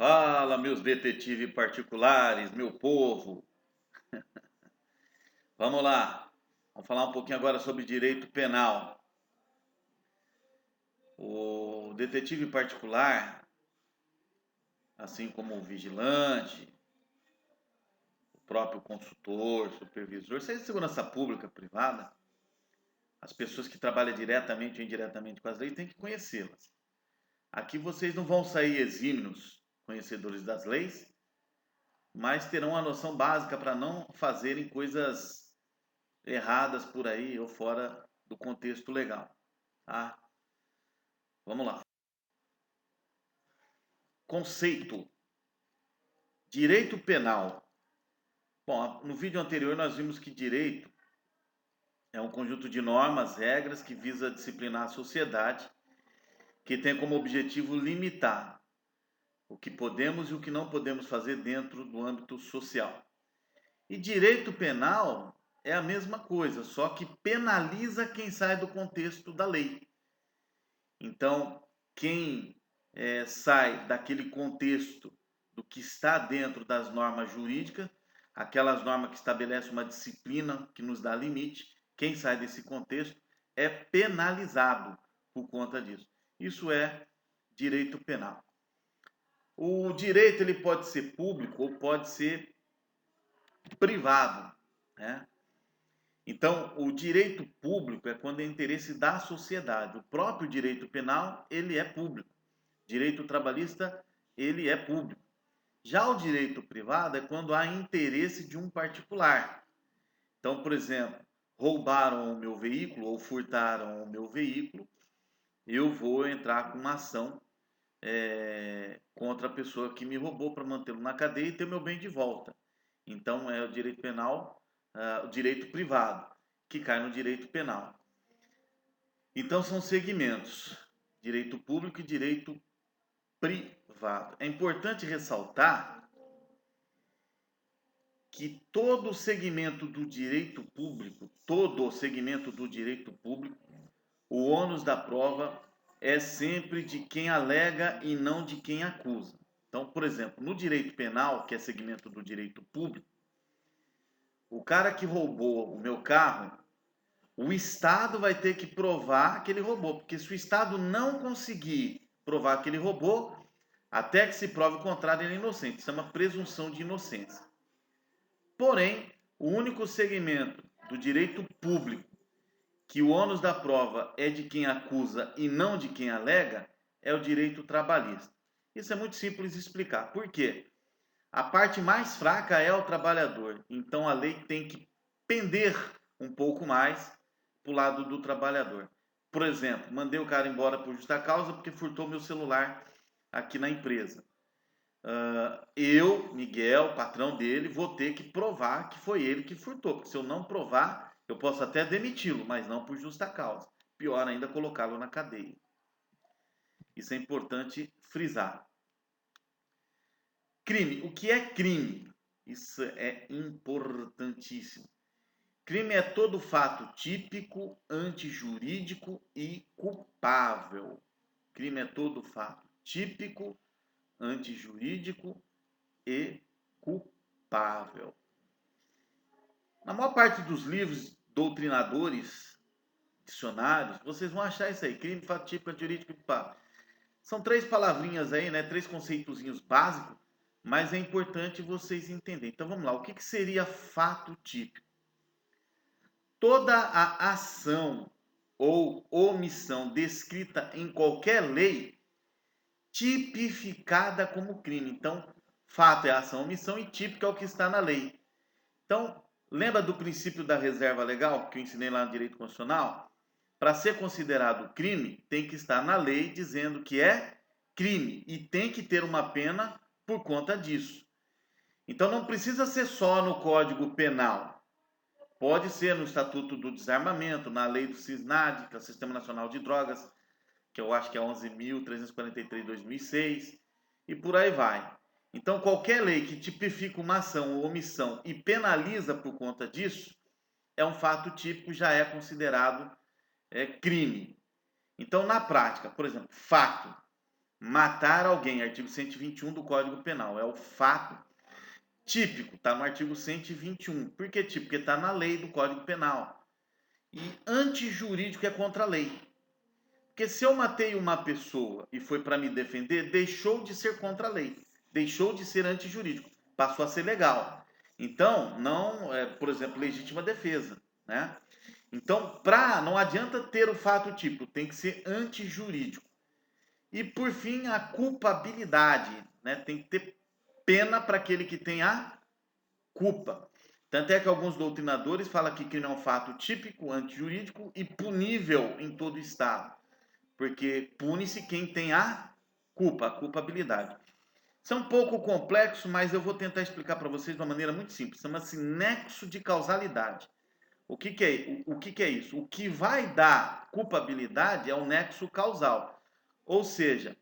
Fala, meus detetives particulares, meu povo. Vamos lá. Vamos falar um pouquinho agora sobre direito penal. O detetive particular, assim como o vigilante, o próprio consultor, supervisor, seja de segurança pública, privada, as pessoas que trabalham diretamente ou indiretamente com as leis têm que conhecê-las. Aqui vocês não vão sair exímios conhecedores das leis, mas terão a noção básica para não fazerem coisas erradas por aí ou fora do contexto legal, tá? Vamos lá. Conceito: direito penal. Bom, no vídeo anterior nós vimos que direito é um conjunto de normas, regras que visa disciplinar a sociedade, que tem como objetivo limitar o que podemos e o que não podemos fazer dentro do âmbito social. E direito penal é a mesma coisa, só que penaliza quem sai do contexto da lei. Então, quem sai daquele contexto do que está dentro das normas jurídicas, aquelas normas que estabelecem uma disciplina que nos dá limite, quem sai desse contexto é penalizado por conta disso. Isso é direito penal. O direito ele pode ser público ou pode ser privado, né? Então, o direito público é quando é interesse da sociedade. O próprio direito penal, ele é público. Direito trabalhista, ele é público. Já o direito privado é quando há interesse de um particular. Então, por exemplo, roubaram o meu veículo ou furtaram o meu veículo, eu vou entrar com uma ação contra a pessoa que me roubou para mantê-lo na cadeia e ter meu bem de volta. Então, é o direito penal, o direito privado, que cai no direito penal. Então, são segmentos: direito público e direito privado. É importante ressaltar que todo o segmento do direito público, o ônus da prova é sempre de quem alega e não de quem acusa. Então, por exemplo, no direito penal, que é segmento do direito público, o cara que roubou o meu carro, o Estado vai ter que provar que ele roubou, porque se o Estado não conseguir provar que ele roubou, até que se prove o contrário, ele é inocente. Isso é uma presunção de inocência. Porém, o único segmento do direito público que o ônus da prova é de quem acusa e não de quem alega é o direito trabalhista. Isso é muito simples de explicar. Por quê? A parte mais fraca é o trabalhador. Então a lei tem que pender um pouco mais para o lado do trabalhador. Por exemplo, mandei o cara embora por justa causa porque furtou meu celular aqui na empresa. Eu, Miguel, patrão dele, vou ter que provar que foi ele que furtou. Porque se eu não provar, eu posso até demiti-lo, mas não por justa causa. Pior ainda, colocá-lo na cadeia. Isso é importante frisar. Crime. O que é crime? Isso é importantíssimo. Crime é todo fato típico, antijurídico e culpável. Crime é todo fato típico, antijurídico e culpável. Na maior parte dos livros doutrinadores, dicionários, vocês vão achar isso aí: crime, fato típico, antijurídico e culpável. São três palavrinhas aí, né? Três conceitozinhos básicos, mas é importante vocês entenderem. Então vamos lá, o que seria fato típico? Toda a ação ou omissão descrita em qualquer lei tipificada como crime. Então, fato é a ação, omissão e típico é o que está na lei. Então, lembra do princípio da reserva legal que eu ensinei lá no direito constitucional? Para ser considerado crime, tem que estar na lei dizendo que é crime e tem que ter uma pena por conta disso. Então, não precisa ser só no Código Penal. Pode ser no Estatuto do Desarmamento, na lei do SISNAD, que é o Sistema Nacional de Drogas, que eu acho que é 11.343 de 2006, e por aí vai. Então, qualquer lei que tipifica uma ação ou omissão e penaliza por conta disso, é um fato típico, já é considerado crime. Então, na prática, por exemplo, fato. matar alguém, artigo 121 do Código Penal. É o fato típico, está no artigo 121. Por que típico? Porque está na lei do Código Penal. E antijurídico é contra a lei. Porque se eu matei uma pessoa e foi para me defender, deixou de ser contra a lei, deixou de ser antijurídico, passou a ser legal. Então, não, por exemplo, legítima defesa, né? Então, não adianta ter o fato típico, tem que ser antijurídico. E por fim, a culpabilidade, né? Tem que ter pena para aquele que tem a culpa. Tanto é que alguns doutrinadores falam que crime é um fato típico, antijurídico e punível em todo o Estado. Porque pune-se quem tem a culpa, a culpabilidade. Isso é um pouco complexo, mas eu vou tentar explicar para vocês de uma maneira muito simples. Chama-se nexo de causalidade. O que é isso? O que vai dar culpabilidade é o nexo causal. Ou seja,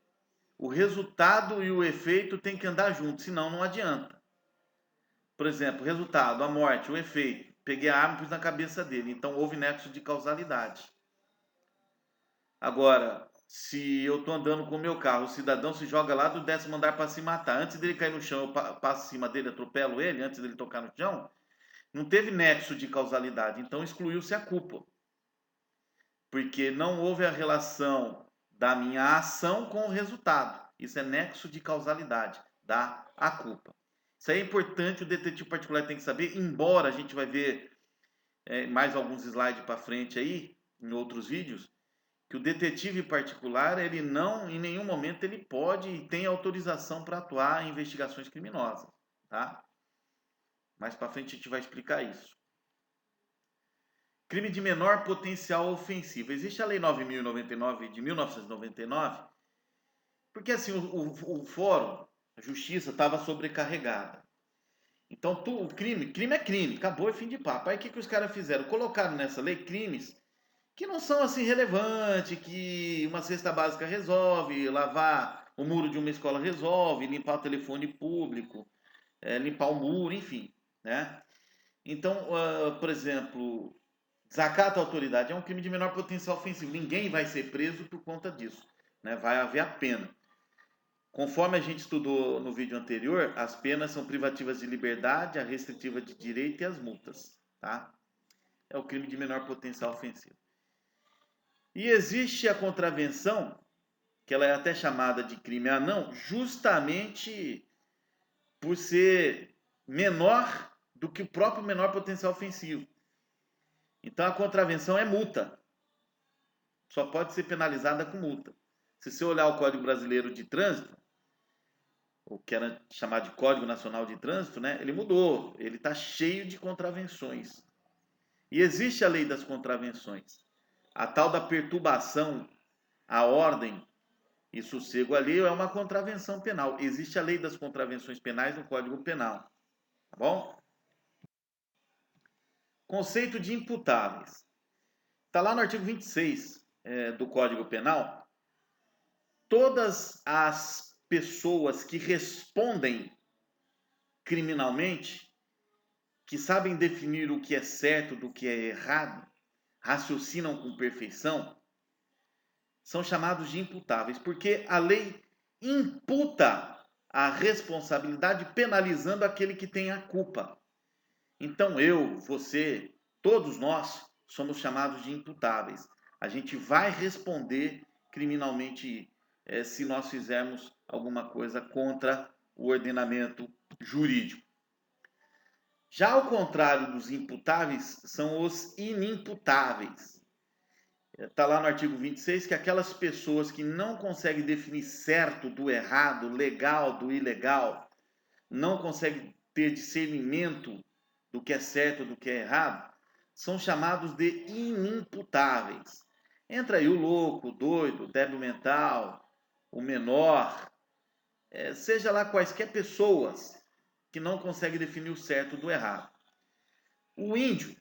o resultado e o efeito têm que andar juntos, senão não adianta. Por exemplo, o resultado, a morte, o efeito. Peguei a arma e pus na cabeça dele. Então houve nexo de causalidade. Agora, se eu estou andando com o meu carro, o cidadão se joga lá do 10º andar para se matar. Antes dele cair no chão, eu passo em cima dele, atropelo ele, antes dele tocar no chão. Não teve nexo de causalidade. Então excluiu-se a culpa. Porque não houve a relação da minha ação com o resultado. Isso é nexo de causalidade, dá a culpa. Isso aí é importante, o detetive particular tem que saber, embora a gente vai ver mais alguns slides para frente aí, em outros vídeos, que o detetive particular, ele não, em nenhum momento, ele pode e tem autorização para atuar em investigações criminosas, tá? Mais para frente a gente vai explicar isso. Crime de menor potencial ofensivo. Existe a Lei 9.099 de 1999, porque assim, o fórum, a justiça estava sobrecarregada. Então, o crime é crime, acabou, é fim de papo. Aí o que os caras fizeram? Colocaram nessa lei crimes que não são assim relevantes, que uma cesta básica resolve, lavar o muro de uma escola resolve, limpar o telefone público, limpar o muro, enfim, né? Então, por exemplo, desacato à autoridade é um crime de menor potencial ofensivo. Ninguém vai ser preso por conta disso, né? Vai haver a pena. Conforme a gente estudou no vídeo anterior, as penas são privativas de liberdade, a restritiva de direito e as multas, tá? É o crime de menor potencial ofensivo. E existe a contravenção, que ela é até chamada de crime anão, justamente por ser menor do que o próprio menor potencial ofensivo. Então a contravenção é multa. Só pode ser penalizada com multa. Se você olhar o Código Brasileiro de Trânsito, o que era chamado de Código Nacional de Trânsito, né? Ele mudou. Ele está cheio de contravenções. E existe a lei das contravenções. A tal da perturbação à ordem e sossego alheio é uma contravenção penal. Existe a lei das contravenções penais no Código Penal. Tá bom? Conceito de imputáveis. Está lá no artigo 26 do Código Penal. Todas as pessoas que respondem criminalmente, que sabem definir o que é certo do que é errado, raciocinam com perfeição, são chamados de imputáveis, porque a lei imputa a responsabilidade penalizando aquele que tem a culpa. Então eu, você, todos nós somos chamados de imputáveis. A gente vai responder criminalmente se nós fizermos alguma coisa contra o ordenamento jurídico. Já ao contrário dos imputáveis, são os inimputáveis. Está lá no artigo 26 que aquelas pessoas que não conseguem definir certo do errado, legal do ilegal, não conseguem ter discernimento do que é certo do que é errado, são chamados de inimputáveis. Entra aí o louco, o doido, o débil mental, o menor, seja lá quaisquer pessoas que não conseguem definir o certo do errado. O índio,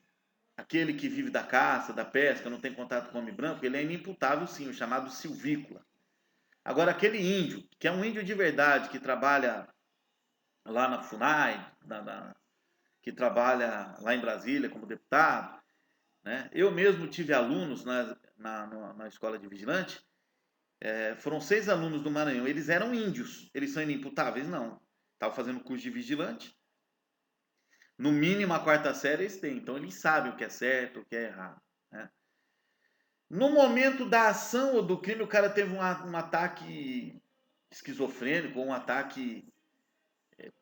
aquele que vive da caça, da pesca, não tem contato com o homem branco, ele é inimputável sim, o chamado silvícola. Agora, aquele índio, que é um índio de verdade, que trabalha lá na FUNAI, que trabalha lá em Brasília como deputado, né? Eu mesmo tive alunos na escola de vigilante Foram 6 alunos do Maranhão. Eles eram índios. Eles são inimputáveis? Não. Estavam fazendo curso de vigilante. No mínimo a quarta série eles têm. Então eles sabem o que é certo, o que é errado. Né? No momento da ação ou do crime, o cara teve um ataque esquizofrênico, ou um ataque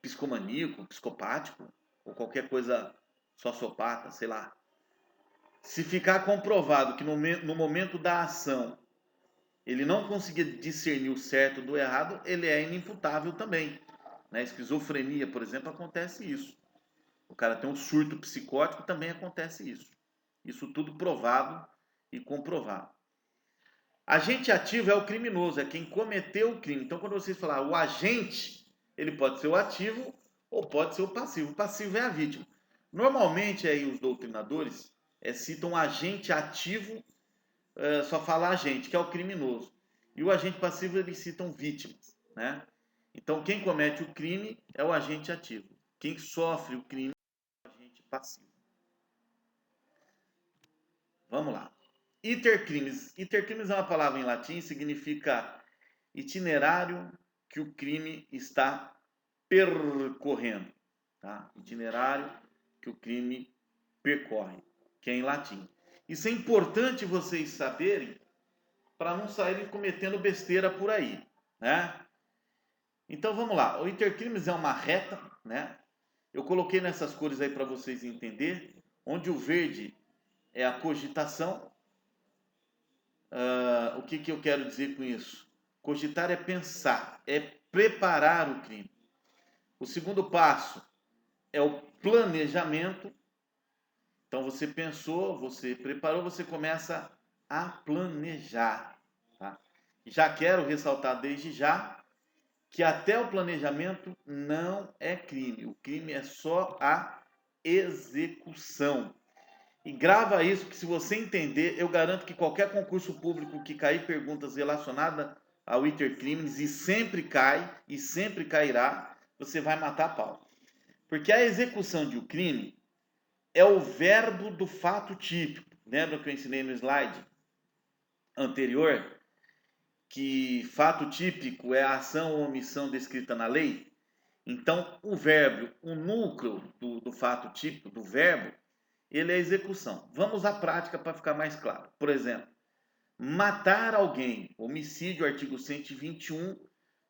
psicomaníaco, psicopático, ou qualquer coisa sociopata, sei lá. Se ficar comprovado que no momento da ação ele não conseguia discernir o certo do errado, ele é inimputável também. Na esquizofrenia, por exemplo, acontece isso. O cara tem um surto psicótico, também acontece isso. Isso tudo provado e comprovado. Agente ativo é o criminoso, é quem cometeu o crime. Então, quando vocês falar o agente, ele pode ser o ativo ou pode ser o passivo. O passivo é a vítima. Normalmente, aí os doutrinadores citam agente ativo, só fala agente, que é o criminoso. E o agente passivo, eles citam vítimas, né? Então, quem comete o crime é o agente ativo. Quem sofre o crime é o agente passivo. Vamos lá. Itercrimes. Itercrimes é uma palavra em latim, significa itinerário que o crime está percorrendo. Tá? Itinerário que o crime percorre, que é em latim. Isso é importante vocês saberem para não saírem cometendo besteira por aí, né? Então vamos lá. O intercrimes é uma reta, né? Eu coloquei nessas cores aí para vocês entenderem, onde o verde é a cogitação. O que eu quero dizer com isso? Cogitar é pensar, é preparar o crime. O segundo passo é o planejamento. Então você pensou, você preparou, você começa a planejar. Tá? Já quero ressaltar desde já que até o planejamento não é crime. O crime é só a execução. E grava isso, que se você entender, eu garanto que qualquer concurso público que cair perguntas relacionadas ao intercrimes, e sempre cai, e sempre cairá, você vai matar a pau. Porque a execução de um crime é o verbo do fato típico. Lembra que eu ensinei no slide anterior? Que fato típico é a ação ou omissão descrita na lei? Então, o verbo, o núcleo do fato típico, do verbo, ele é a execução. Vamos à prática para ficar mais claro. Por exemplo, matar alguém, homicídio, artigo 121,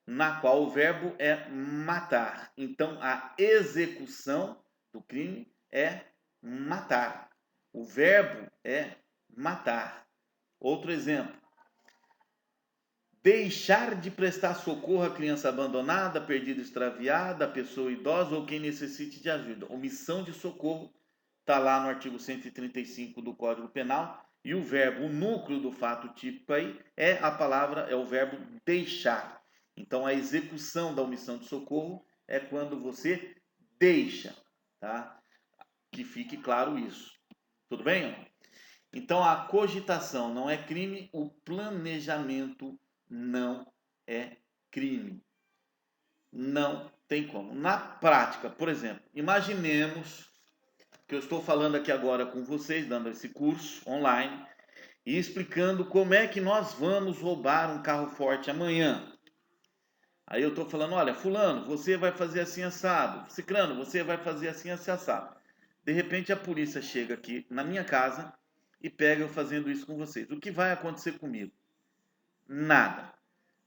na qual o verbo é matar. Então, a execução do crime é matar. O verbo é matar. Outro exemplo. Deixar de prestar socorro à criança abandonada, perdida, extraviada, pessoa idosa ou quem necessite de ajuda. Omissão de socorro está lá no artigo 135 do Código Penal. E o verbo, o núcleo do fato típico aí é a palavra, é o verbo deixar. Então a execução da omissão de socorro é quando você deixa, tá? Que fique claro isso. Tudo bem? Então a cogitação não é crime, o planejamento não é crime. Não tem como. Na prática, por exemplo, imaginemos que eu estou falando aqui agora com vocês, dando esse curso online e explicando como é que nós vamos roubar um carro forte amanhã. Aí eu estou falando, olha, fulano, você vai fazer assim assado. Cicrano, você vai fazer assim assado. De repente a polícia chega aqui na minha casa e pega eu fazendo isso com vocês. O que vai acontecer comigo? Nada.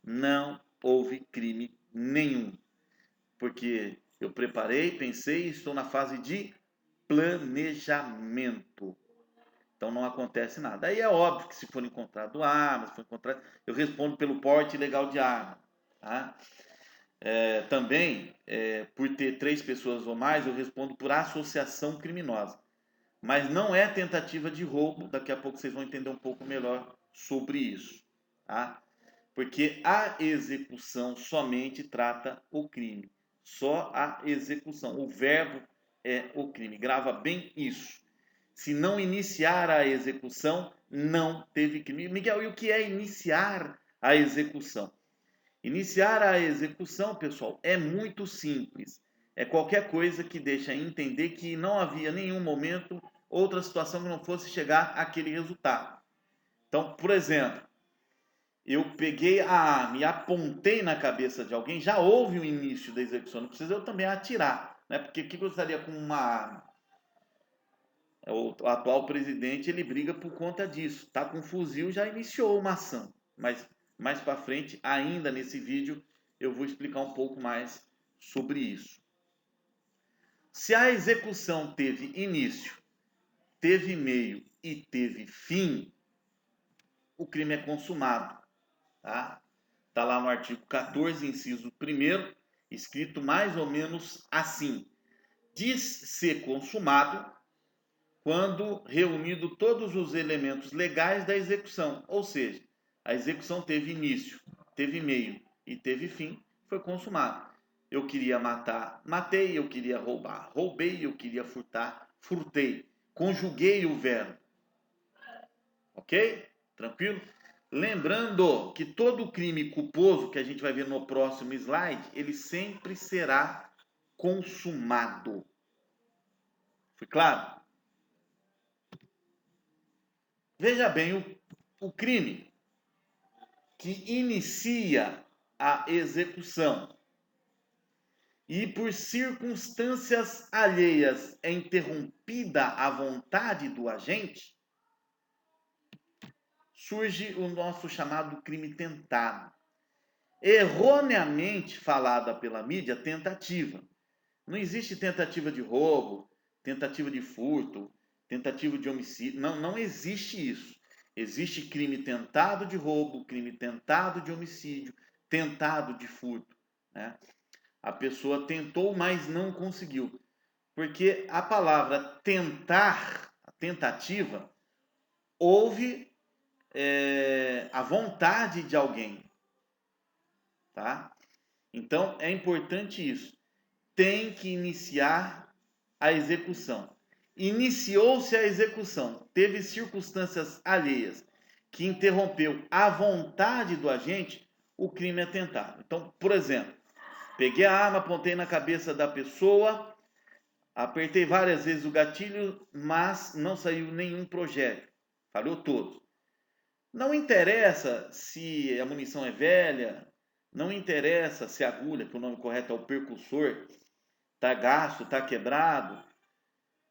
Não houve crime nenhum. Porque eu preparei, pensei e estou na fase de planejamento. Então não acontece nada. Aí é óbvio que se for encontrado armas, eu respondo pelo porte ilegal de arma. Tá? Também, por ter 3 pessoas ou mais, eu respondo por associação criminosa. Mas não é tentativa de roubo. Daqui a pouco vocês vão entender um pouco melhor sobre isso. Tá? Porque a execução somente trata o crime. Só a execução. O verbo é o crime. Grava bem isso. Se não iniciar a execução, não teve crime. Miguel, e o que é iniciar a execução? Iniciar a execução, pessoal, é muito simples. É qualquer coisa que deixa entender que não havia nenhum momento, outra situação que não fosse chegar àquele resultado. Então, por exemplo, eu peguei a arma e apontei na cabeça de alguém, já houve o início da execução. Não precisa eu também atirar, né? Porque o que eu estaria com uma arma? O atual presidente ele briga por conta disso. Tá com um fuzil, já iniciou uma ação. Mas mais para frente, ainda nesse vídeo, eu vou explicar um pouco mais sobre isso. Se a execução teve início, teve meio e teve fim, o crime é consumado, tá? Tá lá no artigo 14, inciso 1º, escrito mais ou menos assim: diz ser consumado quando reunido todos os elementos legais da execução, ou seja, a execução teve início, teve meio e teve fim, foi consumado. Eu queria matar, matei. Eu queria roubar, roubei. Eu queria furtar, furtei. Conjuguei o verbo. Ok? Tranquilo? Lembrando que todo crime culposo, que a gente vai ver no próximo slide, ele sempre será consumado. Foi claro? Veja bem, o crime que inicia a execução e por circunstâncias alheias é interrompida a vontade do agente, surge o nosso chamado crime tentado. Erroneamente falada pela mídia, tentativa. Não existe tentativa de roubo, tentativa de furto, tentativa de homicídio. Não, não existe isso. Existe crime tentado de roubo, crime tentado de homicídio, tentado de furto, né? A pessoa tentou, mas não conseguiu. Porque a palavra tentar, a tentativa, houve a vontade de alguém, tá? Então é importante isso. Tem que iniciar a execução. Iniciou-se a execução, teve circunstâncias alheias que interrompeu a vontade do agente, o crime é tentado. Então, por exemplo, peguei a arma, apontei na cabeça da pessoa, apertei várias vezes o gatilho, mas não saiu nenhum projétil. Falhou todos. Não interessa se a munição é velha, não interessa se a agulha, que o nome correto é o percussor, está gasto, está quebrado.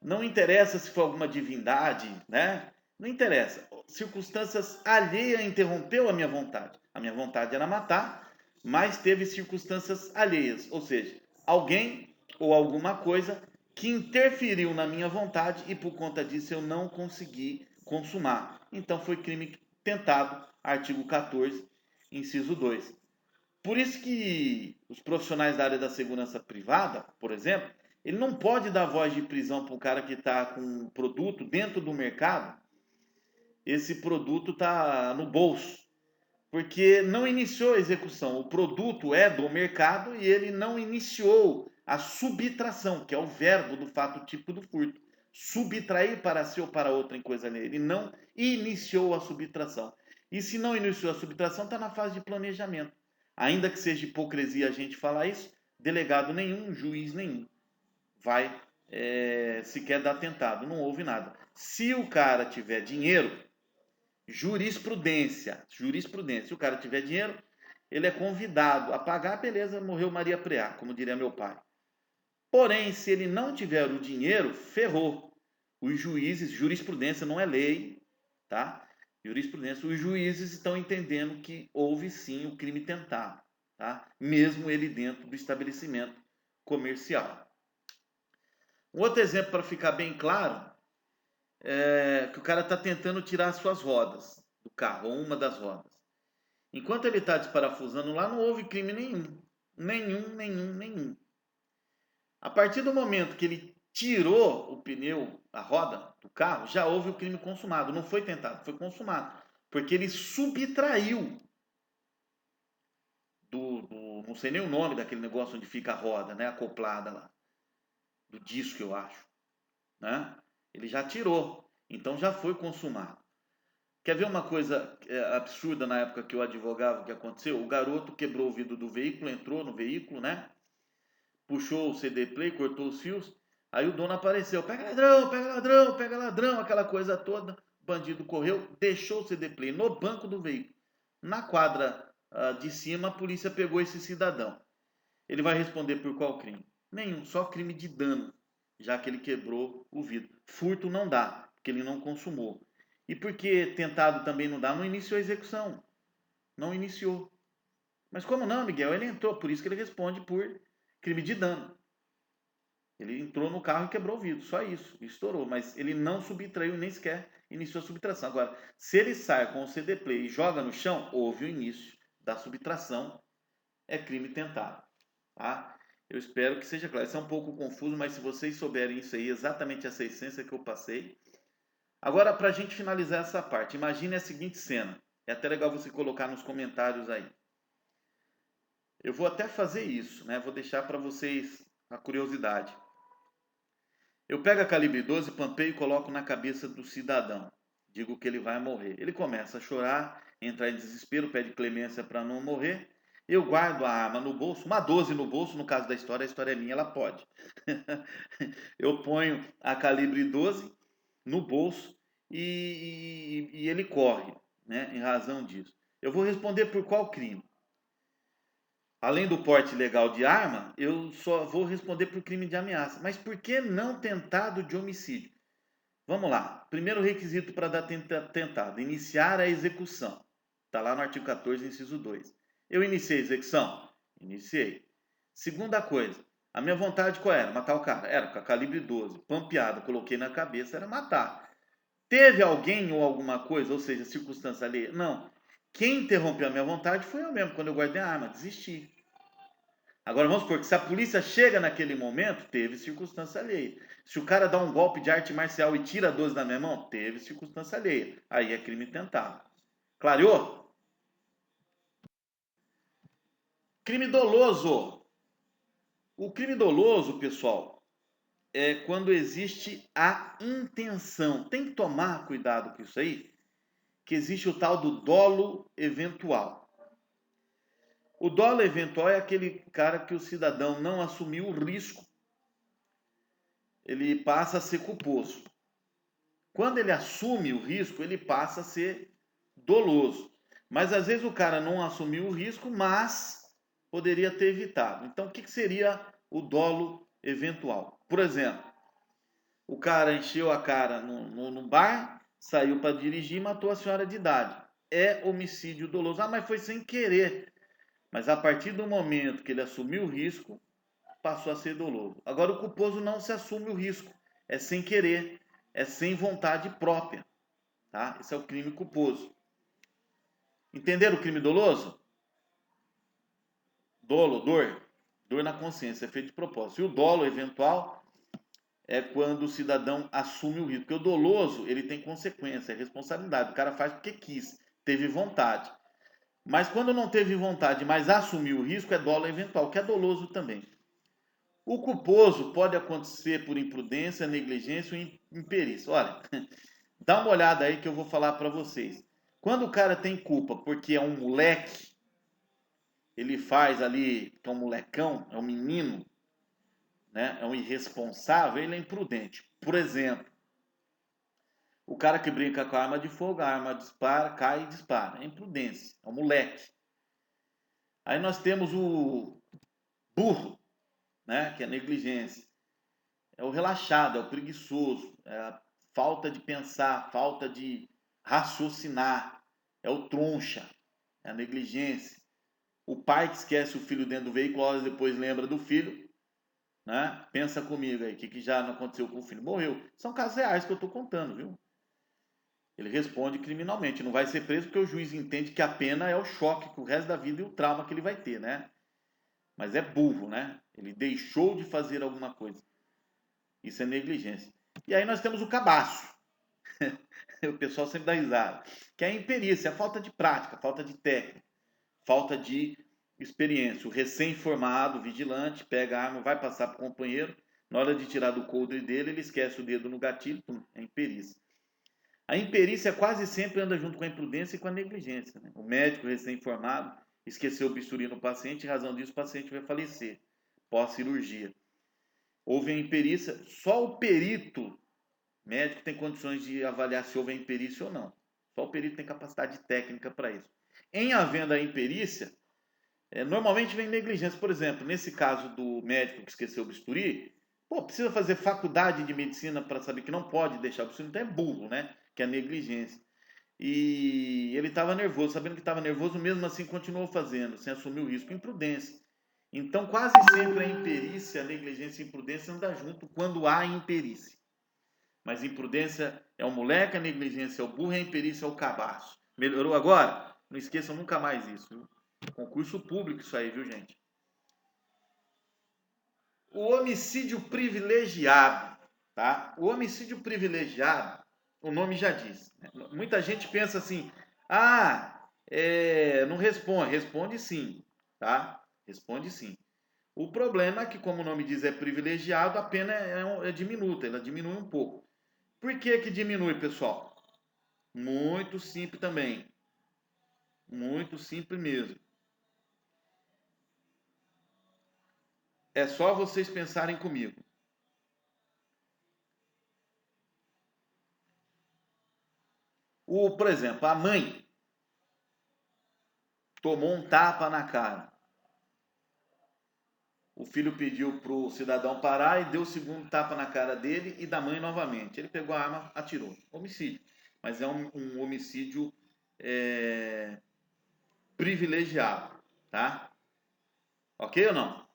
Não interessa se foi alguma divindade, né? Não interessa. Circunstâncias alheias interrompeu a minha vontade. A minha vontade era matar, mas teve circunstâncias alheias, ou seja, alguém ou alguma coisa que interferiu na minha vontade e por conta disso eu não consegui consumar. Então foi crime tentado, artigo 14, inciso 2. Por isso que os profissionais da área da segurança privada, por exemplo, ele não pode dar voz de prisão para o cara que está com um produto dentro do mercado, esse produto está no bolso, porque não iniciou a execução. O produto é do mercado e ele não iniciou a subtração, que é o verbo do fato típico do furto. Subtrair para si ou para outra em coisa alheia. Ele não iniciou a subtração. E se não iniciou a subtração, está na fase de planejamento. Ainda que seja hipocrisia a gente falar isso, delegado nenhum, juiz nenhum vai sequer dar tentado. Não houve nada. Se o cara tiver dinheiro, jurisprudência. Se o cara tiver dinheiro, ele é convidado a pagar, beleza, morreu Maria Preá, como diria meu pai. Porém, se ele não tiver o dinheiro, ferrou. Os juízes, jurisprudência não é lei, tá? Jurisprudência, os juízes estão entendendo que houve sim o crime tentado, tá? Mesmo ele dentro do estabelecimento comercial. Um outro exemplo para ficar bem claro é que o cara está tentando tirar as suas rodas do carro, ou uma das rodas. Enquanto ele está desparafusando lá, não houve crime nenhum. Nenhum. A partir do momento que ele tirou o pneu, a roda do carro, já houve o crime consumado. Não foi tentado, foi consumado. Porque ele subtraiu não sei nem o nome daquele negócio onde fica a roda, né? Acoplada lá. Do disco, eu acho. Né? Ele já tirou. Então já foi consumado. Quer ver uma coisa absurda na época que eu advogava, que aconteceu? O garoto quebrou o vidro do veículo, entrou no veículo, né? Puxou o CD play, cortou os fios. Aí o dono apareceu, pega ladrão, pega ladrão, pega ladrão, aquela coisa toda. O bandido correu, deixou o CD play no banco do veículo. Na quadra de cima, a polícia pegou esse cidadão. Ele vai responder por qual crime? Nenhum, só crime de dano, já que ele quebrou o vidro. Furto não dá, porque ele não consumou. E porque tentado também não dá, não iniciou a execução. Não iniciou. Mas como não, Miguel? Ele entrou, por isso que ele responde por crime de dano. Ele entrou no carro e quebrou o vidro, só isso, estourou. Mas ele não subtraiu nem sequer iniciou a subtração. Agora, se ele sai com o CD Play e joga no chão, houve o início da subtração, é crime tentado. Tá? Eu espero que seja claro. Isso é um pouco confuso, mas se vocês souberem isso aí, exatamente essa essência que eu passei. Agora, para a gente finalizar essa parte, imagine a seguinte cena. É até legal você colocar nos comentários aí. Eu vou até fazer isso, né? Vou deixar para vocês a curiosidade. Eu pego a calibre 12, pampeio e coloco na cabeça do cidadão. Digo que ele vai morrer. Ele começa a chorar, entra em desespero, pede clemência para não morrer. Eu guardo a arma no bolso, uma 12 no bolso, no caso da história, a história é minha, ela pode. Eu ponho a calibre 12 no bolso e ele corre, né, em razão disso. Eu vou responder por qual crime? Além do porte ilegal de arma, eu só vou responder por crime de ameaça. Mas por que não tentado de homicídio? Vamos lá. Primeiro requisito para dar tentado: iniciar a execução. Está lá no artigo 14, inciso 2. Eu iniciei a execução? Iniciei. Segunda coisa: a minha vontade qual era? Matar o cara. Era com a calibre 12, pampeado, coloquei na cabeça, era matar. Teve alguém ou alguma coisa, ou seja, circunstância alheia? Não. Quem interrompeu a minha vontade foi eu mesmo, quando eu guardei a arma, desisti. Agora vamos supor que se a polícia chega naquele momento, teve circunstância alheia. Se o cara dá um golpe de arte marcial e tira a 12 da minha mão, teve circunstância alheia. Aí é crime tentado. Clareou? Crime doloso. O crime doloso, pessoal, é quando existe a intenção. Tem que tomar cuidado com isso aí, que existe o tal do dolo eventual. O dolo eventual é aquele cara que o cidadão não assumiu o risco, ele passa a ser culposo. Quando ele assume o risco, ele passa a ser doloso. Mas às vezes o cara não assumiu o risco, mas poderia ter evitado. Então, o que seria o dolo eventual? Por exemplo, o cara encheu a cara no bar, saiu para dirigir e matou a senhora de idade. É homicídio doloso. Ah, mas foi sem querer. Mas a partir do momento que ele assumiu o risco, passou a ser doloso. Agora, o culposo não se assume o risco. É sem querer, é sem vontade própria. Tá? Esse é o crime culposo. Entenderam o crime doloso? Dolo, dor. Dor na consciência, é feito de propósito. E o dolo eventual é quando o cidadão assume o risco. Porque o doloso, ele tem consequência, é responsabilidade. O cara faz porque quis, teve vontade. Mas quando não teve vontade, mas assumiu o risco, é dolo eventual, que é doloso também. O culposo pode acontecer por imprudência, negligência ou imperícia. Olha, dá uma olhada aí que eu vou falar para vocês. Quando o cara tem culpa porque é um moleque, ele faz ali, que é um molecão, é um menino, né? É um irresponsável, ele é imprudente. Por exemplo, o cara que brinca com a arma de fogo, a arma dispara, cai e dispara. É imprudência, é um moleque. Aí nós temos o burro, né? Que é negligência. É o relaxado, é o preguiçoso, é a falta de pensar, falta de raciocinar, é o troncha, é a negligência. O pai que esquece o filho dentro do veículo, horas depois lembra do filho, né? Pensa comigo aí, o que já não aconteceu com o filho? Morreu. São casos reais que eu estou contando, viu? Ele responde criminalmente, não vai ser preso porque o juiz entende que a pena é o choque que o resto da vida e o trauma que ele vai ter, né? Mas é burro, né? Ele deixou de fazer alguma coisa. Isso é negligência. E aí nós temos o cabaço. O pessoal sempre dá risada. Que é a imperícia, a falta de prática, a falta de técnica, falta de experiência. O recém-formado, vigilante, pega a arma, vai passar para o companheiro. Na hora de tirar do coldre dele, ele esquece o dedo no gatilho, é imperícia. A imperícia quase sempre anda junto com a imprudência e com a negligência. Né? O médico recém-formado esqueceu o bisturi no paciente, em razão disso o paciente vai falecer pós-cirurgia. Houve a imperícia, só o perito médico tem condições de avaliar se houve a imperícia ou não. Só o perito tem capacidade técnica para isso. Em havendo a imperícia, normalmente vem negligência. Por exemplo, nesse caso do médico que esqueceu o bisturi, pô, precisa fazer faculdade de medicina para saber que não pode deixar o bisturi, então é burro, né? Que é negligência. E ele estava nervoso, sabendo que estava nervoso, mesmo assim continuou fazendo, sem assumir o risco. Imprudência. Então, quase sempre a imperícia, a negligência e a imprudência andam junto quando há imperícia. Mas imprudência é o moleque, a negligência é o burro e a imperícia é o cabaço. Melhorou agora? Não esqueçam nunca mais isso, viu? Concurso público isso aí, viu, gente? O homicídio privilegiado, tá? O homicídio privilegiado, o nome já diz. Né? Muita gente pensa assim, não responde. Responde sim, tá? Responde sim. O problema é que, como o nome diz, é privilegiado, a pena é diminuta, ela diminui um pouco. Por que que diminui, pessoal? Muito simples também. Muito simples mesmo. É só vocês pensarem comigo. Por exemplo, a mãe tomou um tapa na cara. O filho pediu para o cidadão parar e deu o segundo tapa na cara dele e da mãe novamente. Ele pegou a arma, atirou. Homicídio. Mas é um homicídio privilegiado, tá? Ok ou não?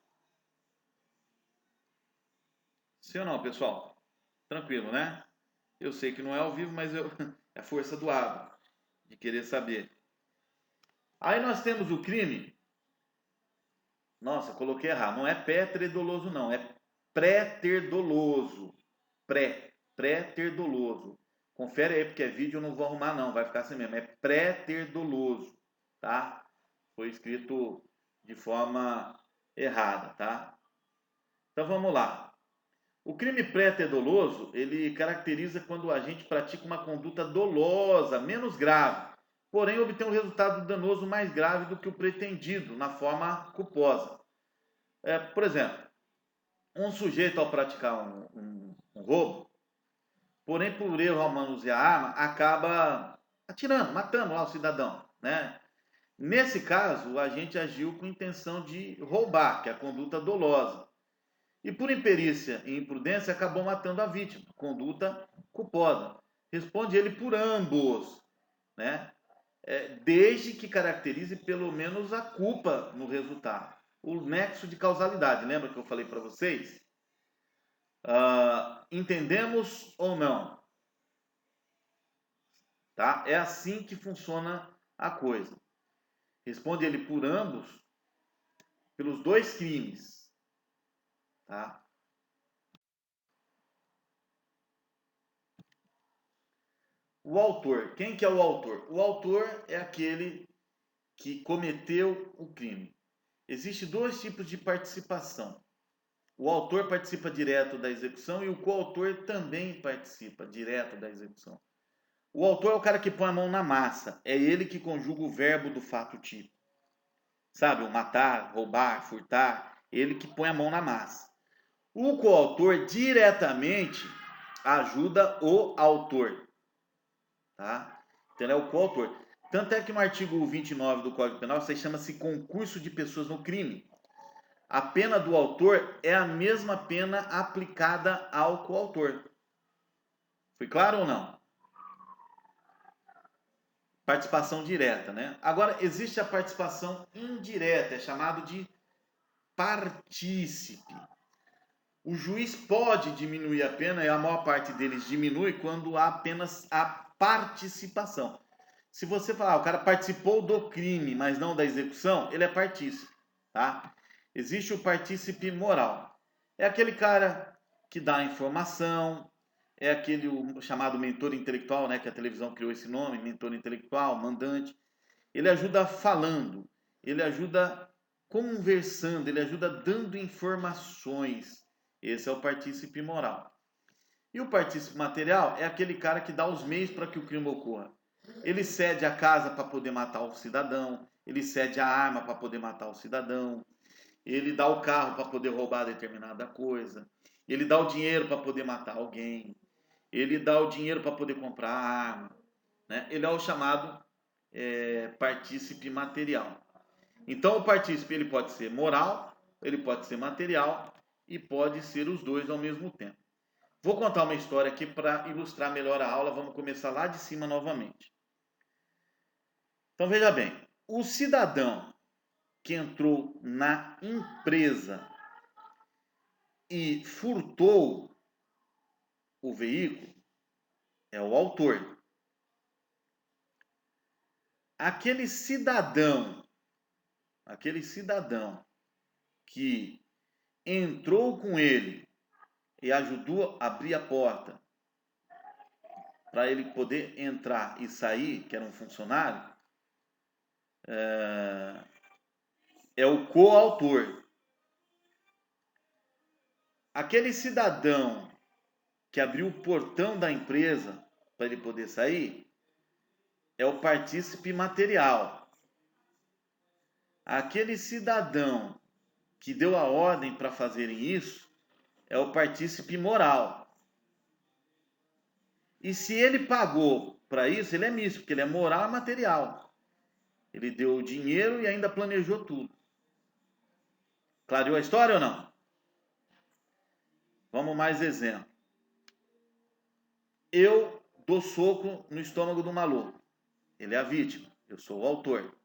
Sim ou não, pessoal? Tranquilo, né? Eu sei que não é ao vivo, mas é a força do hábito, de querer saber. Aí nós temos o crime. Nossa, coloquei errado. Não é pré-ter doloso, não. É pré-ter doloso. Pré-ter doloso. Confere aí, porque é vídeo, eu não vou arrumar, não. Vai ficar assim mesmo. É pré-ter doloso, tá? Foi escrito de forma errada, tá? Então vamos lá. O crime pré-ter doloso, ele caracteriza quando o agente pratica uma conduta dolosa, menos grave, porém obtém um resultado danoso mais grave do que o pretendido, na forma culposa. Por exemplo, um sujeito ao praticar um roubo, porém por erro ao manusear a arma, acaba atirando, matando lá o cidadão, né? Nesse caso, o agente agiu com intenção de roubar, que é a conduta dolosa. E por imperícia e imprudência acabou matando a vítima, conduta culposa. Responde ele por ambos, né? Desde que caracterize pelo menos a culpa no resultado. O nexo de causalidade, lembra que eu falei para vocês? Entendemos ou não? Tá? É assim que funciona a coisa. Responde ele por ambos, pelos dois crimes. Tá? O autor, quem que é o autor? O autor é aquele que cometeu o crime. Existem dois tipos de participação. O autor participa direto da execução e o coautor também participa direto da execução. O autor é o cara que põe a mão na massa. É ele que conjuga o verbo do fato tipo. Sabe, o matar, roubar, furtar. Ele que põe a mão na massa. O coautor diretamente ajuda o autor. Tá? Então ele é o coautor. Tanto é que no artigo 29 do Código Penal, isso chama-se concurso de pessoas no crime. A pena do autor é a mesma pena aplicada ao coautor. Foi claro ou não? Participação direta, né? Agora, existe a participação indireta, é chamado de partícipe. O juiz pode diminuir a pena, e a maior parte deles diminui quando há apenas a participação. Se você falar, o cara participou do crime, mas não da execução, ele é partícipe, tá? Existe o partícipe moral. É aquele cara que dá a informação, é aquele chamado mentor intelectual, né, que a televisão criou esse nome, mentor intelectual, mandante. Ele ajuda falando, ele ajuda conversando, ele ajuda dando informações. Esse é o partícipe moral. E o partícipe material é aquele cara que dá os meios para que o crime ocorra. Ele cede a casa para poder matar o cidadão, ele cede a arma para poder matar o cidadão, ele dá o carro para poder roubar determinada coisa, ele dá o dinheiro para poder matar alguém, ele dá o dinheiro para poder comprar a arma, né? Ele é o chamado partícipe material. Então, o partícipe ele pode ser moral, ele pode ser material e pode ser os dois ao mesmo tempo. Vou contar uma história aqui para ilustrar melhor a aula. Vamos começar lá de cima novamente. Então, veja bem. O cidadão que entrou na empresa e furtou o veículo é o autor. Aquele cidadão que entrou com ele e ajudou a abrir a porta para ele poder entrar e sair, que era um funcionário, é o coautor. Aquele cidadão que abriu o portão da empresa para ele poder sair é o partícipe material. Aquele cidadão que deu a ordem para fazerem isso é o partícipe moral. E se ele pagou para isso, ele é misto, porque ele é moral e material. Ele deu o dinheiro e ainda planejou tudo. Clareou a história ou não? Vamos mais exemplo. Eu dou soco no estômago do maluco. Ele é a vítima. Eu sou o autor.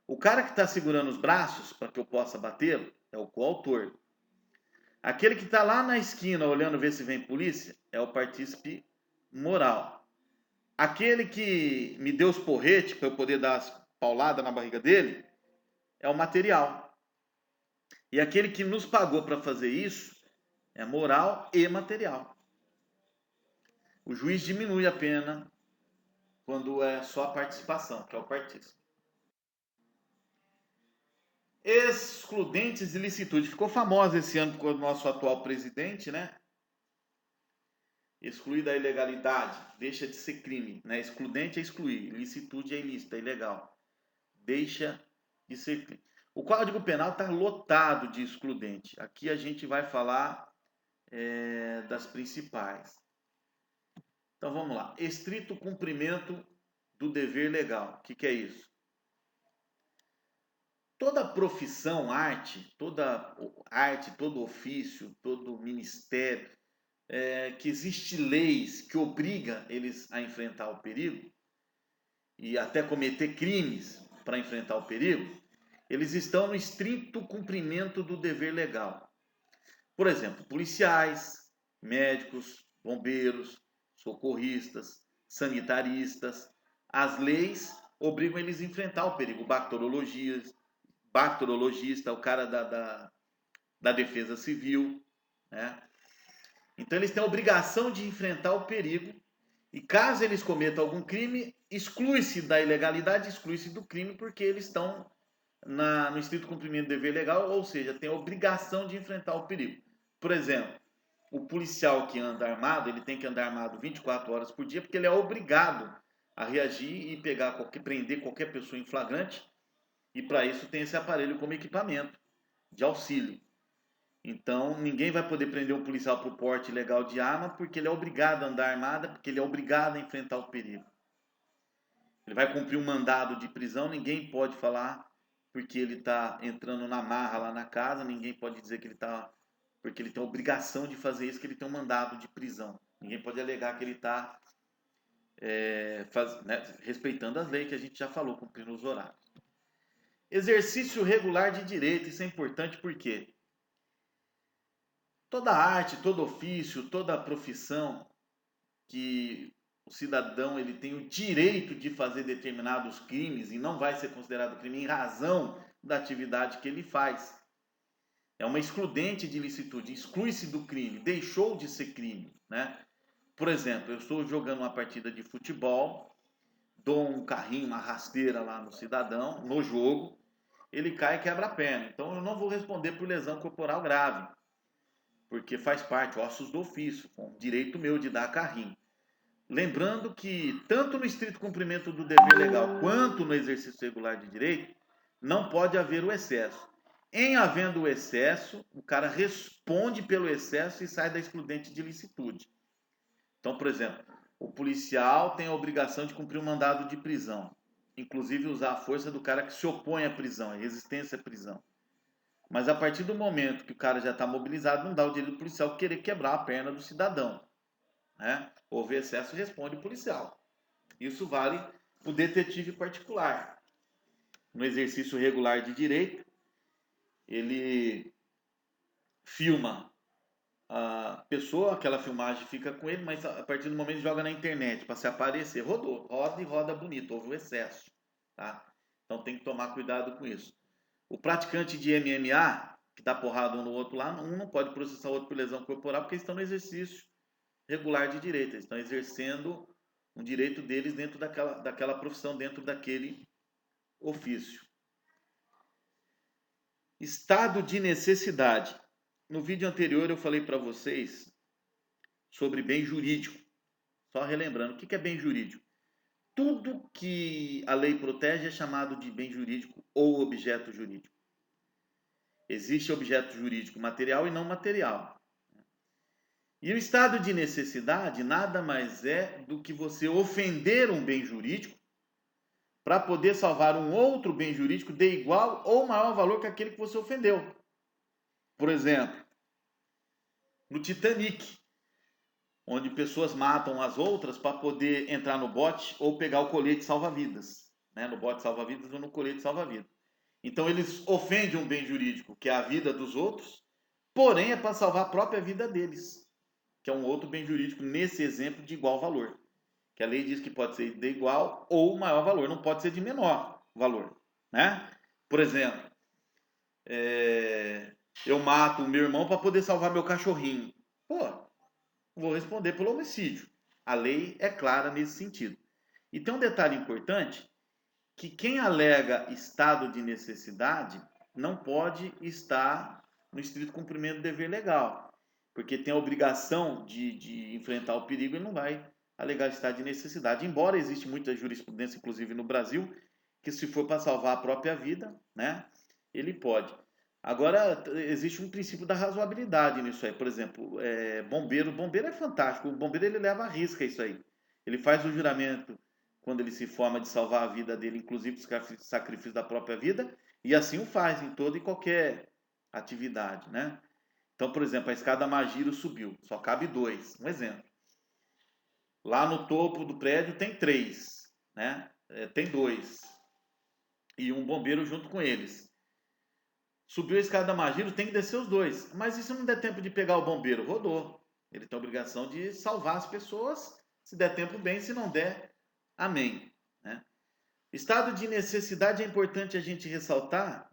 O cara que está segurando os braços para que eu possa batê-lo é o coautor. Aquele que está lá na esquina olhando ver se vem polícia é o partícipe moral. Aquele que me deu os porretes para eu poder dar as pauladas na barriga dele é o material. E aquele que nos pagou para fazer isso é moral e material. O juiz diminui a pena quando é só a participação, que é o partícipe. Excludentes de licitude. Ficou famosa esse ano com o nosso atual presidente, né? Excluir da ilegalidade, deixa de ser crime, né? Excludente é excluir, licitude é ilícito, é ilegal. Deixa de ser crime. O Código Penal está lotado de excludente. Aqui a gente vai falar das principais. Então vamos lá. Estrito cumprimento do dever legal. O que é isso? Toda profissão, todo ofício, todo ministério, que existe leis que obrigam eles a enfrentar o perigo e até cometer crimes para enfrentar o perigo, eles estão no estrito cumprimento do dever legal. Por exemplo, policiais, médicos, bombeiros, socorristas, sanitaristas, as leis obrigam eles a enfrentar o perigo. Bacteriologista, o cara da defesa civil, né? Então eles têm a obrigação de enfrentar o perigo e caso eles cometam algum crime, exclui-se da ilegalidade, exclui-se do crime porque eles estão no estrito cumprimento do dever legal, ou seja, tem a obrigação de enfrentar o perigo. Por exemplo, o policial que anda armado, ele tem que andar armado 24 horas por dia porque ele é obrigado a reagir e prender qualquer pessoa em flagrante e para isso tem esse aparelho como equipamento de auxílio. Então, ninguém vai poder prender um policial por porte ilegal de arma porque ele é obrigado a andar armado, porque ele é obrigado a enfrentar o perigo. Ele vai cumprir um mandado de prisão, ninguém pode falar porque ele está entrando na marra lá na casa, ninguém pode dizer que ele está... porque ele tem a obrigação de fazer isso, que ele tem um mandado de prisão. Ninguém pode alegar que ele está respeitando as leis que a gente já falou, cumprindo os horários. Exercício regular de direito, isso é importante porque toda arte, todo ofício, toda profissão que o cidadão ele tem o direito de fazer determinados crimes e não vai ser considerado crime em razão da atividade que ele faz. É uma excludente de licitude, exclui-se do crime, deixou de ser crime, né? Por exemplo, eu estou jogando uma partida de futebol, dou um carrinho, uma rasteira lá no cidadão, no jogo, ele cai e quebra a perna. Então eu não vou responder por lesão corporal grave, porque faz parte, ossos do ofício, com direito meu de dar carrinho. Lembrando que tanto no estrito cumprimento do dever legal quanto no exercício regular de direito, não pode haver o excesso. Em havendo o excesso, o cara responde pelo excesso e sai da excludente de licitude. Então, por exemplo, o policial tem a obrigação de cumprir um mandado de prisão. inclusive usar a força do cara que se opõe à prisão, a resistência à prisão. Mas a partir do momento que o cara já está mobilizado, não dá o direito policial querer quebrar a perna do cidadão. Né? Houve excesso, responde o policial. Isso vale o detetive particular. No exercício regular de direito, ele filma a pessoa, aquela filmagem fica com ele, mas a partir do momento que joga na internet para se aparecer, rodou, roda e roda bonito, houve o excesso. Tá? Então tem que tomar cuidado com isso. O praticante de MMA, que dá porrada um no outro lá, um não pode processar o outro por lesão corporal porque eles estão no exercício regular de direito, eles estão exercendo um direito deles dentro daquela profissão, dentro daquele ofício. Estado de necessidade. No vídeo anterior eu falei para vocês sobre bem jurídico. Só relembrando, o que é bem jurídico? Tudo que a lei protege é chamado de bem jurídico ou objeto jurídico. Existe objeto jurídico material e não material. E o estado de necessidade nada mais é do que você ofender um bem jurídico para poder salvar um outro bem jurídico de igual ou maior valor que aquele que você ofendeu. Por exemplo, no Titanic, onde pessoas matam as outras para poder entrar no bote ou pegar o colete salva-vidas, né? No bote salva-vidas ou no colete salva-vidas. Então eles ofendem um bem jurídico, que é a vida dos outros, porém é para salvar a própria vida deles, que é um outro bem jurídico nesse exemplo de igual valor. Que a lei diz que pode ser de igual ou maior valor, não pode ser de menor valor, né? Por exemplo, eu mato o meu irmão para poder salvar meu cachorrinho. Pô, vou responder pelo homicídio. A lei é clara nesse sentido. E tem um detalhe importante, que quem alega estado de necessidade não pode estar no estrito cumprimento do dever legal, porque tem a obrigação de enfrentar o perigo e não vai alegar estado de necessidade. Embora existe muita jurisprudência, inclusive no Brasil, que se for para salvar a própria vida, né, ele pode. Agora, existe um princípio da razoabilidade nisso aí. Por exemplo, bombeiro é fantástico. O bombeiro ele leva a risca isso aí. Ele faz o juramento quando ele se forma de salvar a vida dele, inclusive o sacrifício da própria vida, e assim o faz em toda e qualquer atividade, né? Então, por exemplo, a escada Magiro subiu, só cabe 2, um exemplo. Lá no topo do prédio tem 3, né? Tem 2 e um bombeiro junto com eles. Subiu a escada Magiro, tem que descer os 2. Mas e se não der tempo de pegar o bombeiro? Rodou. Ele tem a obrigação de salvar as pessoas, se der tempo bem, se não der, amém. Né? Estado de necessidade é importante a gente ressaltar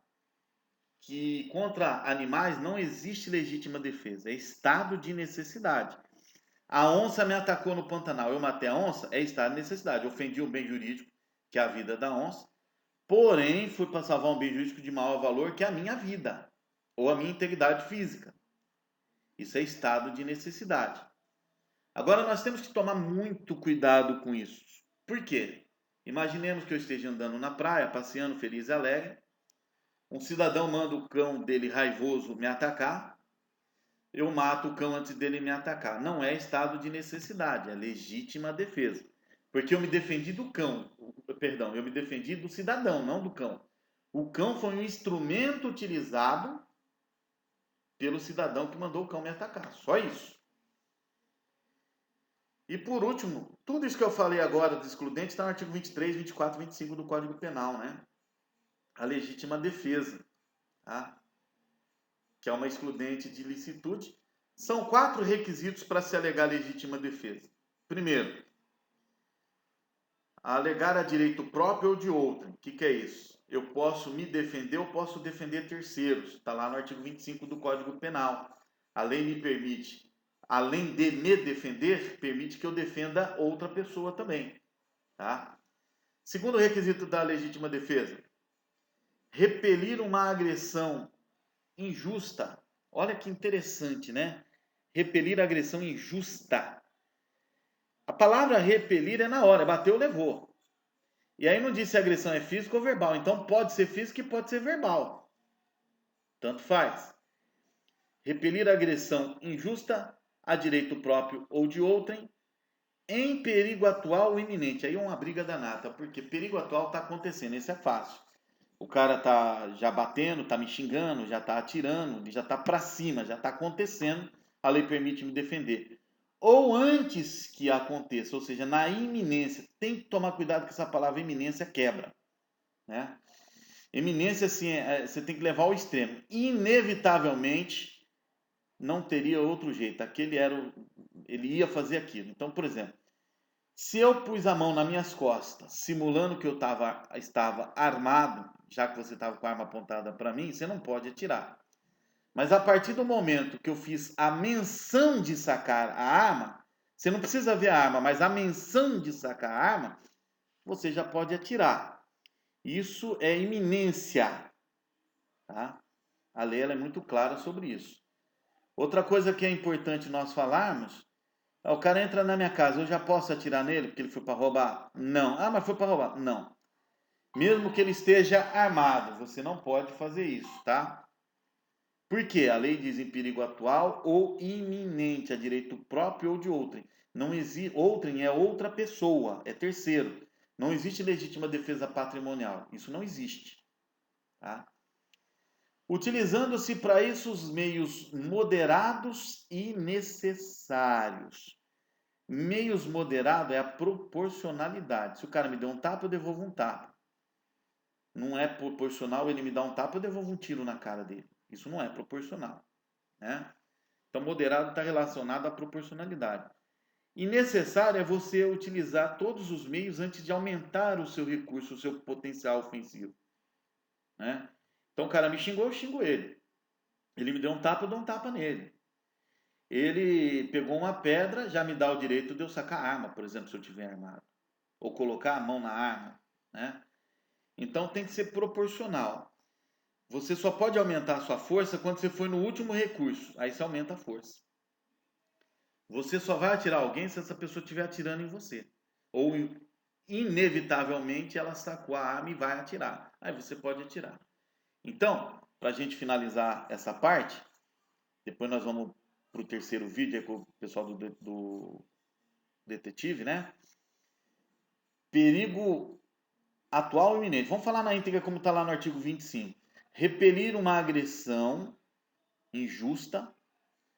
que contra animais não existe legítima defesa, é estado de necessidade. A onça me atacou no Pantanal, eu matei a onça, é estado de necessidade. Ofendi um bem jurídico, que é a vida da onça, porém fui para salvar um bem jurídico de maior valor, que é a minha vida, ou a minha integridade física. Isso é estado de necessidade. Agora nós temos que tomar muito cuidado com isso. Por quê? Imaginemos que eu esteja andando na praia, passeando feliz e alegre. Um cidadão manda o cão dele raivoso me atacar. Eu mato o cão antes dele me atacar. Não é estado de necessidade, é legítima defesa. Porque eu me defendi do cão. Perdão, eu me defendi do cidadão, não do cão. O cão foi um instrumento utilizado pelo cidadão que mandou o cão me atacar. Só isso. E por último, tudo isso que eu falei agora do excludente está no artigo 23, 24 e 25 do Código Penal, né? A legítima defesa, tá? Que é uma excludente de licitude. São 4 requisitos para se alegar legítima defesa. Primeiro, alegar a direito próprio ou de outrem. O que é isso? Eu posso me defender, eu posso defender terceiros. Está lá no artigo 25 do Código Penal. A lei me permite, além de me defender, permite que eu defenda outra pessoa também. Tá? Segundo requisito da legítima defesa, repelir uma agressão injusta. Olha que interessante, né? Repelir a agressão injusta. A palavra repelir é na hora, bateu, levou. E aí não diz se a agressão é física ou verbal. Então pode ser física e pode ser verbal. Tanto faz. Repelir a agressão injusta a direito próprio ou de outrem em perigo atual ou iminente. Aí é uma briga danada, porque perigo atual está acontecendo, esse é fácil. O cara tá já batendo, tá me xingando, já tá atirando, já tá para cima, já tá acontecendo, a lei permite me defender. Ou antes que aconteça, ou seja, na iminência, tem que tomar cuidado que essa palavra iminência quebra, né? Iminência, assim, você tem que levar ao extremo. Inevitavelmente, não teria outro jeito. Ele ia fazer aquilo. Então, por exemplo, se eu pus a mão nas minhas costas, simulando que eu estava armado, já que você estava com a arma apontada para mim, você não pode atirar. Mas a partir do momento que eu fiz a menção de sacar a arma, você não precisa ver a arma, mas a menção de sacar a arma, você já pode atirar. Isso é iminência, tá? A lei ela é muito clara sobre isso. Outra coisa que é importante nós falarmos, o cara entra na minha casa, eu já posso atirar nele porque ele foi para roubar? Não. Ah, mas foi para roubar? Não. Mesmo que ele esteja armado, você não pode fazer isso, tá? Por quê? A lei diz em perigo atual ou iminente, a direito próprio ou de outrem. Não existe, outrem é outra pessoa, é terceiro. Não existe legítima defesa patrimonial. Isso não existe, tá? Utilizando-se para isso os meios moderados e necessários. Meios moderado é a proporcionalidade. Se o cara me deu um tapa, eu devolvo um tapa. Não é proporcional ele me dar um tapa, eu devolvo um tiro na cara dele. Isso não é proporcional, né? Então, moderado está relacionado à proporcionalidade. E necessário é você utilizar todos os meios antes de aumentar o seu recurso, o seu potencial ofensivo, né? Então, o cara me xingou, eu xingo ele. Ele me deu um tapa, eu dou um tapa nele. Ele pegou uma pedra, já me dá o direito de eu sacar a arma, por exemplo, se eu tiver armado. Ou colocar a mão na arma, né? Então tem que ser proporcional. Você só pode aumentar a sua força quando você for no último recurso. Aí você aumenta a força. Você só vai atirar alguém se essa pessoa estiver atirando em você. Ou inevitavelmente ela sacou a arma e vai atirar. Aí você pode atirar. Então, para a gente finalizar essa parte, depois nós vamos para o terceiro vídeo com o pessoal do detetive, né? Perigo atual e iminente. Vamos falar na íntegra como está lá no artigo 25. Repelir uma agressão injusta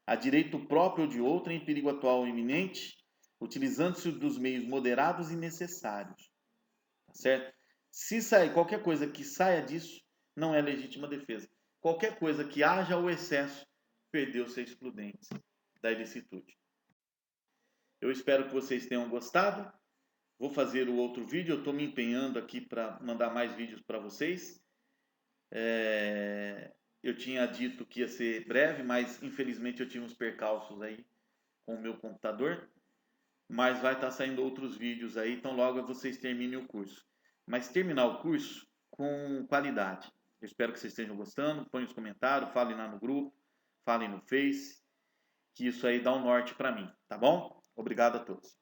a direito próprio ou de outra em perigo atual ou iminente, utilizando-se dos meios moderados e necessários. Tá certo? Se sair qualquer coisa que saia disso, não é legítima defesa. Qualquer coisa que haja o excesso, perdeu-se a excludência da ilicitude. Eu espero que vocês tenham gostado. Vou fazer o outro vídeo. Eu estou me empenhando aqui para mandar mais vídeos para vocês. Eu tinha dito que ia ser breve, mas infelizmente eu tive uns percalços aí com o meu computador. Mas vai estar saindo outros vídeos aí, então logo vocês terminem o curso. Mas terminar o curso com qualidade. Eu espero que vocês estejam gostando. Põem os comentários, falem lá no grupo, falem no Face, que isso aí dá um norte para mim, tá bom? Obrigado a todos.